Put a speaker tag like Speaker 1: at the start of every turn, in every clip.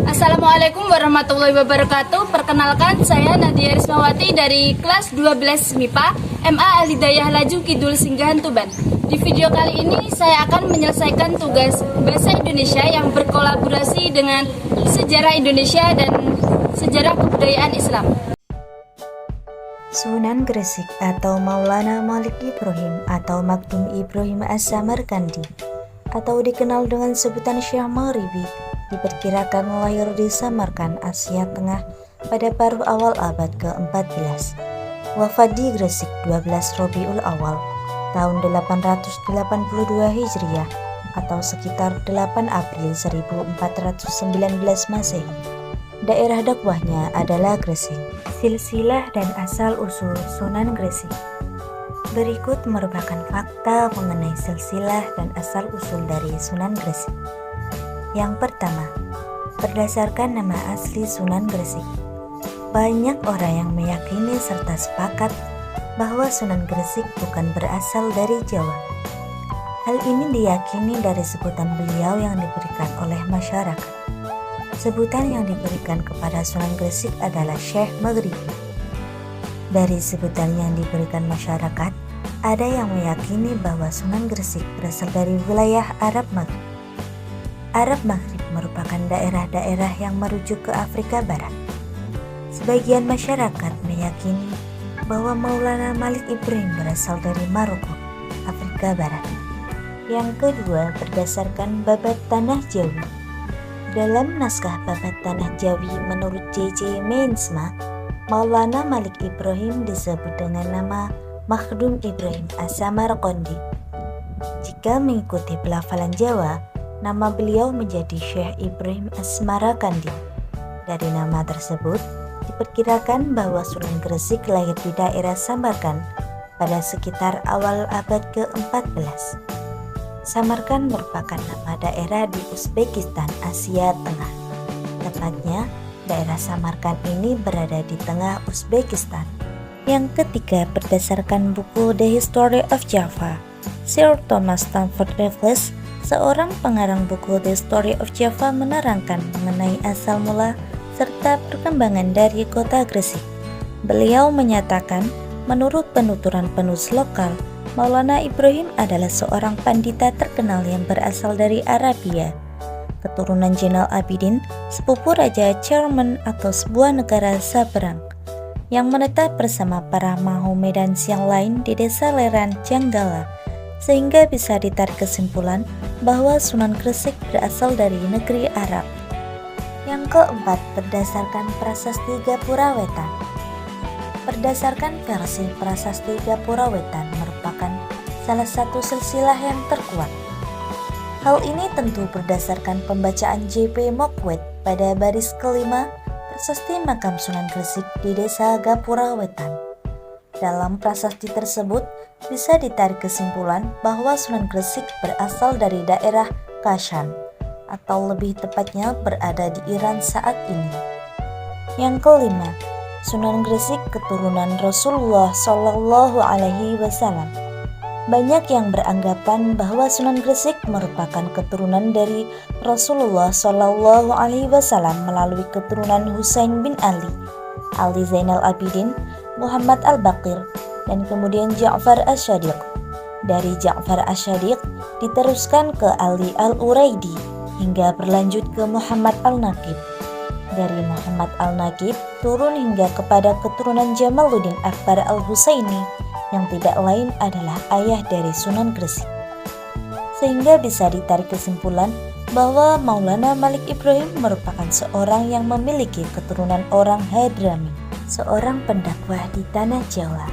Speaker 1: Assalamualaikum warahmatullahi wabarakatuh. Perkenalkan, saya Nadia Rismawati dari kelas 12 MIPA MA Alhidayah Laju Kidul Singgahan Tuban. Di video kali ini saya akan menyelesaikan tugas Bahasa Indonesia yang berkolaborasi dengan Sejarah Indonesia dan Sejarah Kebudayaan Islam.
Speaker 2: Sunan Gresik atau Maulana Malik Ibrahim atau Makdum Ibrahim As-Samarkandi atau dikenal dengan sebutan Syekh Maghribi diperkirakan lahir di Samarkand, Asia Tengah pada paruh awal abad ke-14. Wafat di Gresik 12 Rabiul Awal tahun 882 Hijriah atau sekitar 8 April 1419 Masehi. Daerah dakwahnya adalah Gresik. Silsilah dan asal-usul Sunan Gresik. Berikut merupakan fakta mengenai silsilah dan asal-usul dari Sunan Gresik. Yang pertama, berdasarkan nama asli Sunan Gresik, banyak orang yang meyakini serta sepakat bahwa Sunan Gresik bukan berasal dari Jawa. Hal ini diyakini dari sebutan beliau yang diberikan oleh masyarakat. Sebutan yang diberikan kepada Sunan Gresik adalah Syekh Maghribi. Dari sebutan yang diberikan masyarakat, ada yang meyakini bahwa Sunan Gresik berasal dari wilayah Arab Maghrib. Arab Maghrib merupakan daerah-daerah yang merujuk ke Afrika Barat. Sebagian masyarakat meyakini bahwa Maulana Malik Ibrahim berasal dari Maroko, Afrika Barat. Yang kedua, berdasarkan Babat Tanah Jawi. Dalam naskah Babat Tanah Jawi menurut J.J. Meinsma, Maulana Malik Ibrahim disebut dengan nama Makdum Ibrahim As-Samarkandi. Jika mengikuti pelafalan Jawa, nama beliau menjadi Syekh Ibrahim As-Samarkandi. Dari nama tersebut, diperkirakan bahwa Sunan Gresik lahir di daerah Samarkand pada sekitar awal abad ke-14. Samarkand merupakan nama daerah di Uzbekistan, Asia Tengah. Tepatnya, daerah Samarkand ini berada di tengah Uzbekistan. Yang ketiga, berdasarkan buku The History of Java, Sir Thomas Stamford Raffles, seorang pengarang buku The Story of Java, menerangkan mengenai asal mula serta perkembangan dari kota Gresik. Beliau menyatakan, menurut penuturan penulis lokal, Maulana Ibrahim adalah seorang pandita terkenal yang berasal dari Arabia, keturunan Jenal Abidin, sepupu Raja Charman atau sebuah negara Sabrang, yang menetap bersama para Mahomedans yang lain di desa Leran Janggala, sehingga bisa ditarik kesimpulan bahwa Sunan Gresik berasal dari negeri Arab. Yang keempat, berdasarkan Prasasti Gapura Wetan. Berdasarkan versi Prasasti Gapura Wetan merupakan salah satu silsilah yang terkuat. Hal ini tentu berdasarkan pembacaan J.P. Mokwet pada baris kelima Prasasti Makam Sunan Gresik di desa Gapura Wetan. Dalam prasasti tersebut bisa ditarik kesimpulan bahwa Sunan Gresik berasal dari daerah Kashan, atau lebih tepatnya berada di Iran saat ini. Yang kelima, Sunan Gresik keturunan Rasulullah Shallallahu Alaihi Wasallam. Banyak yang beranggapan bahwa Sunan Gresik merupakan keturunan dari Rasulullah Shallallahu Alaihi Wasallam melalui keturunan Husain bin Ali, Ali Zainal Abidin, Muhammad Al-Baqir, dan kemudian Ja'far Asy-Syadiq. Dari Ja'far Asy-Syadiq diteruskan ke Ali Al-Uraidi hingga berlanjut ke Muhammad Al-Naqib. Dari Muhammad Al-Naqib turun hingga kepada keturunan Jamaluddin Akbar Al-Husaini yang tidak lain adalah ayah dari Sunan Gresik. Sehingga bisa ditarik kesimpulan bahwa Maulana Malik Ibrahim merupakan seorang yang memiliki keturunan orang Hadrami, seorang pendakwah di tanah Jawa.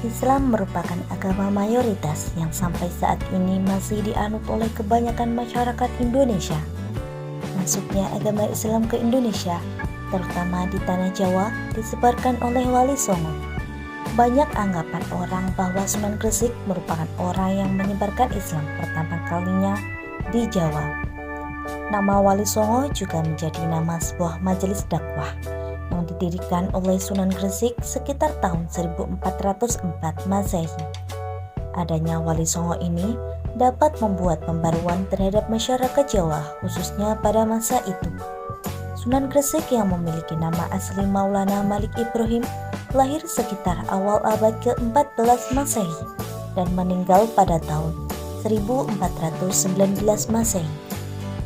Speaker 2: Islam merupakan agama mayoritas yang sampai saat ini masih dianut oleh kebanyakan masyarakat Indonesia. Masuknya agama Islam ke Indonesia, terutama di tanah Jawa, disebarkan oleh Wali Songo. Banyak anggapan orang bahwa Sunan Gresik merupakan orang yang menyebarkan Islam pertama kalinya di Jawa. Nama Wali Songo juga menjadi nama sebuah majelis dakwah yang didirikan oleh Sunan Gresik sekitar tahun 1404 Masehi. Adanya Wali Songo ini dapat membuat pembaruan terhadap masyarakat Jawa khususnya pada masa itu. Sunan Gresik yang memiliki nama asli Maulana Malik Ibrahim lahir sekitar awal abad ke-14 Masehi dan meninggal pada tahun 1419 Masehi.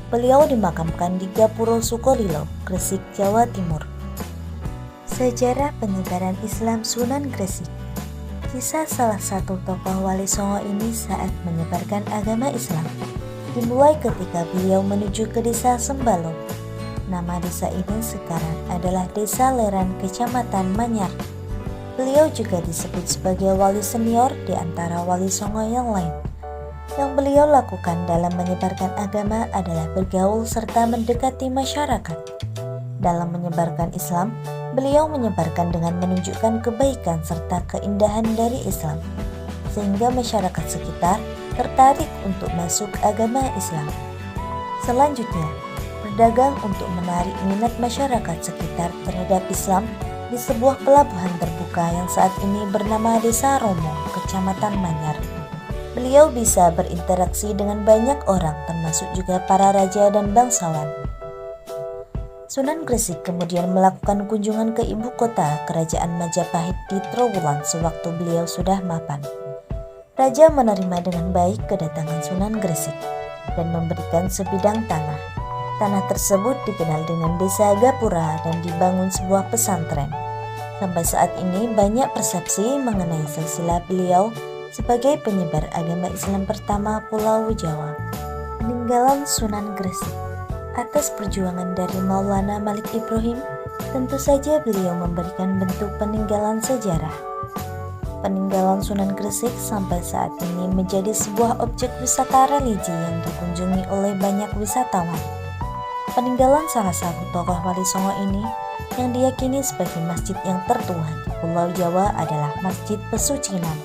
Speaker 2: Beliau dimakamkan di Gapuro Sukolilo, Gresik, Jawa Timur. Sejarah penyebaran Islam Sunan Gresik. Kisah salah satu tokoh Wali Songo ini saat menyebarkan agama Islam dimulai ketika beliau menuju ke desa Sembalo. Nama desa ini sekarang adalah Desa Leran, Kecamatan Manyar. Beliau juga disebut sebagai wali senior di antara wali songo yang lain. Yang beliau lakukan dalam menyebarkan agama adalah bergaul serta mendekati masyarakat. Dalam menyebarkan Islam, beliau menyebarkan dengan menunjukkan kebaikan serta keindahan dari Islam, sehingga masyarakat sekitar tertarik untuk masuk agama Islam. Selanjutnya, berdagang untuk menarik minat masyarakat sekitar terhadap Islam di sebuah pelabuhan terbuka yang saat ini bernama Desa Romo, Kecamatan Manyar. Beliau bisa berinteraksi dengan banyak orang, termasuk juga para raja dan bangsawan. Sunan Gresik kemudian melakukan kunjungan ke ibu kota Kerajaan Majapahit di Trowulan sewaktu beliau sudah mapan. Raja menerima dengan baik kedatangan Sunan Gresik dan memberikan sebidang tanah. Tanah tersebut dikenal dengan Desa Gapura dan dibangun sebuah pesantren. Sampai saat ini banyak persepsi mengenai silsilah beliau sebagai penyebar agama Islam pertama Pulau Jawa. Peninggalan Sunan Gresik. Atas perjuangan dari Maulana Malik Ibrahim, tentu saja beliau memberikan bentuk peninggalan sejarah. Peninggalan Sunan Gresik sampai saat ini menjadi sebuah objek wisata religi yang dikunjungi oleh banyak wisatawan. Peninggalan salah satu tokoh Wali Songo ini yang diyakini sebagai masjid yang tertua di Pulau Jawa adalah Masjid Pesucinan.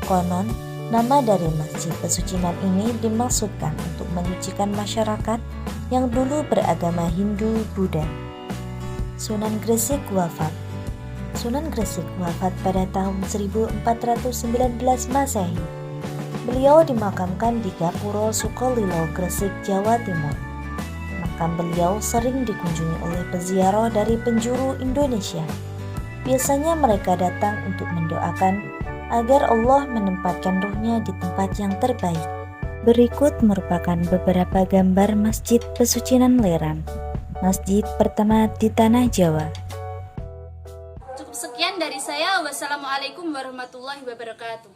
Speaker 2: Konon, nama dari Masjid Pesucinan ini dimaksudkan untuk menyucikan masyarakat yang dulu beragama Hindu-Buddha. Sunan Gresik wafat. Sunan Gresik wafat pada tahun 1419 Masehi. Beliau dimakamkan di Gapuro Sukolilo, Gresik, Jawa Timur. Makam beliau sering dikunjungi oleh peziarah dari penjuru Indonesia. Biasanya mereka datang untuk mendoakan agar Allah menempatkan ruhnya di tempat yang terbaik. Berikut merupakan beberapa gambar Masjid Pesucinan Leran, masjid pertama di Tanah Jawa.
Speaker 1: Cukup sekian dari saya. Wassalamualaikum warahmatullahi wabarakatuh.